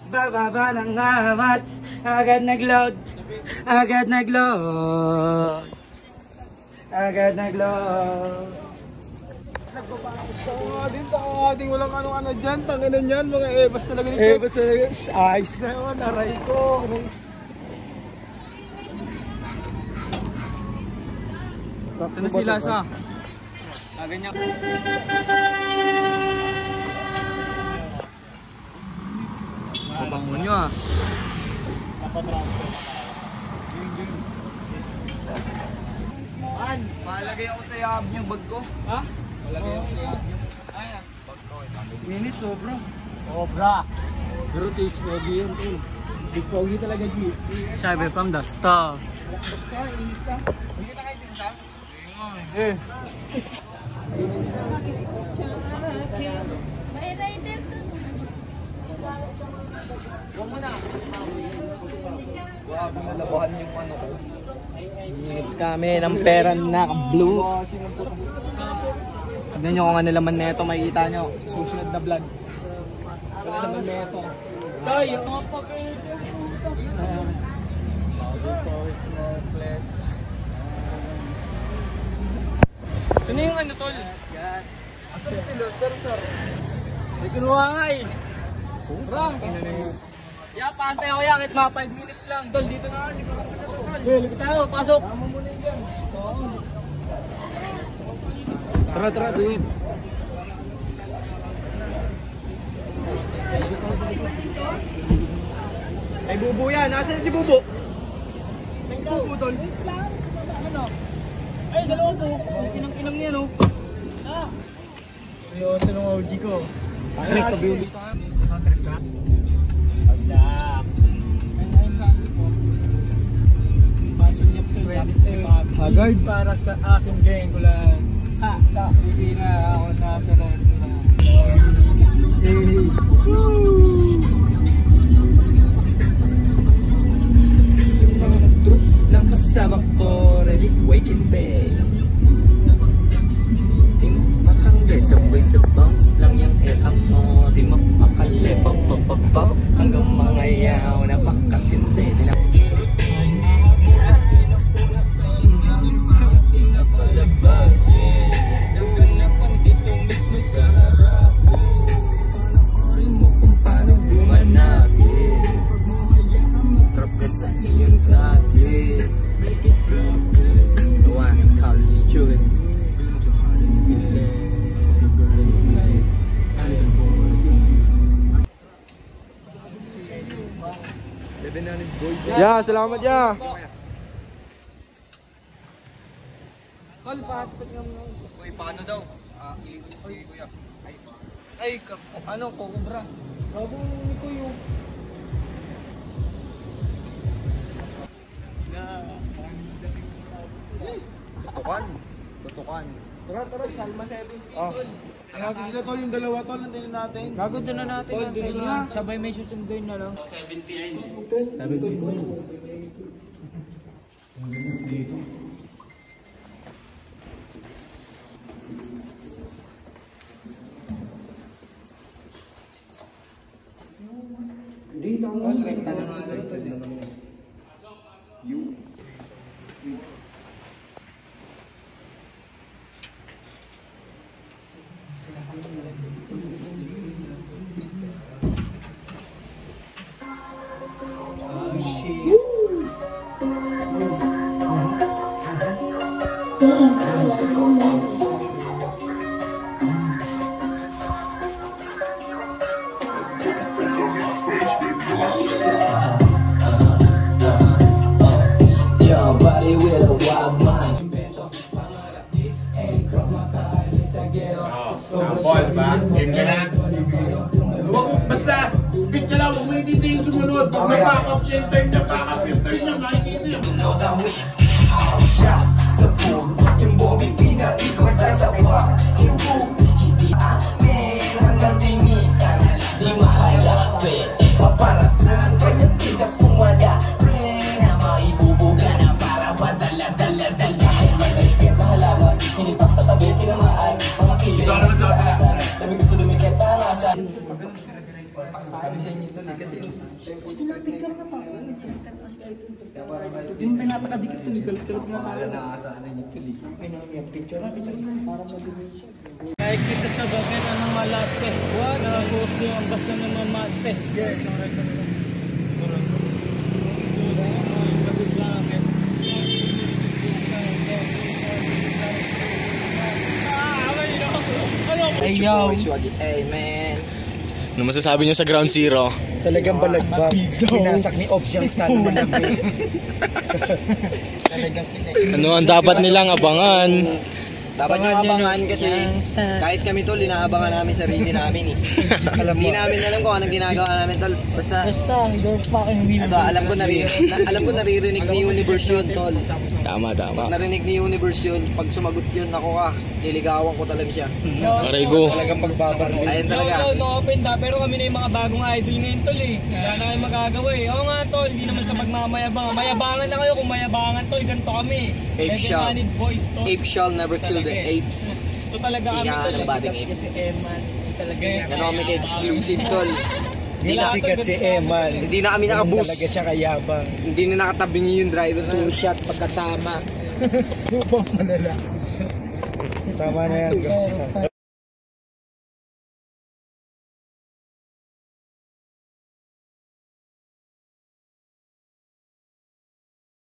Bababa ng amats, agad nag-load. Agad nag-load. Agad nag-load. Sa ating walang ano-ano dyan. Tanginan yan, mga ebas talaga ni Pex. Ebas talaga. Ayos na yun, aray ko. Saan na sila sa? Ganyan. Mabango nyo ah. Man, malagay ako sa yab yung bag ko. Ha? Malagay ako sa yab yung bag ko. Minit, sobra. Sobra. Pero taste pogi yun. Taste pogi talaga, G. Sabi from the start. Hindi na kayo din sa? Eh. May rider to. Huwag mo na. Huwag mo nalabahan yung ano ko. Hingit kami ng pera na blue. Tignan nyo kung ano laman na ito, makikita nyo sa susunod na vlog. Ano laman na ito? Tayo, mga papel. Sino yung ano tol? Yan. Sir. May kinuha nga eh. Ram! Ya, pantay ako yan. Kahit mga 5 minutes lang. Tol, dito na. Dito na. Dito tayo. Pasok. Tama mo na yan. Tara, duwin. Ay Bubo yan. Nasaan si Bubo? Bubo tol. Ano? Ay, sa loob po. Inang niya, no? Ah! Seryoso ng OG ko. Trip ka, Billy. Trip ka? Pagdak. Ayun sa akin po. Masunyap-sunyap. Haggard para sa aking gang ko lang. Ha! Hindi na ako na pero lang kasama ko, ready waking day. Di mo makangge, sabay sa bounce lang yung air-up mo. Di mo makali, pop, hanggang mga yaw, napakatindi. Ya, salamat ya. Tol, pa-hotspot nga mo. Uy, paano daw? Ilikot ko yung kuya. Ay, ano, kukubra. Gabo ni kuya. Tutukan. Tara, Salma 17, tol. Gago sila tol, yung dalawa tol, nandiyan natin. Gago doon na natin. Tol, doon na. Sabay may susunduin na lang. 79. Dito ang renta na nga. Paul ba? Game ka na? Basta, speak ka lang, huwag mo hindi sumunod. Pag napakap yung turn na makikita yun. Sa pool, yung Bobby pinakikot na sa uwa. Hindi hanggang tingitan, di mahalape. Paparasan, kanyang tigas kung wala. Na maibubuga na para padala-dala-dala. Malagkit na halaman, hinipak sa tabi, tinamaan. Mga kilig, tabi gusto lumikit ang asan. sa inyo tol eh. Kasi Yung pinatakadikit to, kalit-kalit nga. wala nakakasaan na inyo tol eh. Picture na, para mabilis siya. Kahit kita sa bakit ng malate. What? Nakapos din ang basta ng mamate. Yes. Ayaw. Amen. Ano masasabi niyo sa Ground Zero? Talagang balagbag. Pinasak ni Obs yung stand mo lang. Ano ang dapat nilang abangan? Dapat yung abangan kasi kahit kami tol, inaabangan namin sarili namin eh. Alam mo. Hindi namin alam kung anong ginagawa namin tol. Basta, You're fucking weird. ito, alam ko naririnig ni Universe yun tol. Tama. Narinig ni Universe yun, pag sumagot yun ako niligawan ko talaga siya. Aray go. Talagang pagbabarli. Ayun talaga. No open da, pero kami na yung mga bagong idol ngayon tol eh. Wala na kayong magagawa eh. Oo nga tol, hindi naman sa pagmamayabang. Mayabangan na kayo kung mayabangan tol, ganito kami. Ape shall. Legendary boys tol. Ape shall never kill the apes. Ito talaga kami Ika tol. ng bading ape. Si Eman, talaga Ano kami ka-exclusive tol. Hindi na sikat si Eman. Hindi na kami nakaboost. Talaga siya kayabang. Hindi na nakatabingi yung driver na. Two shot pagkatama. Tama na yan, Gabs.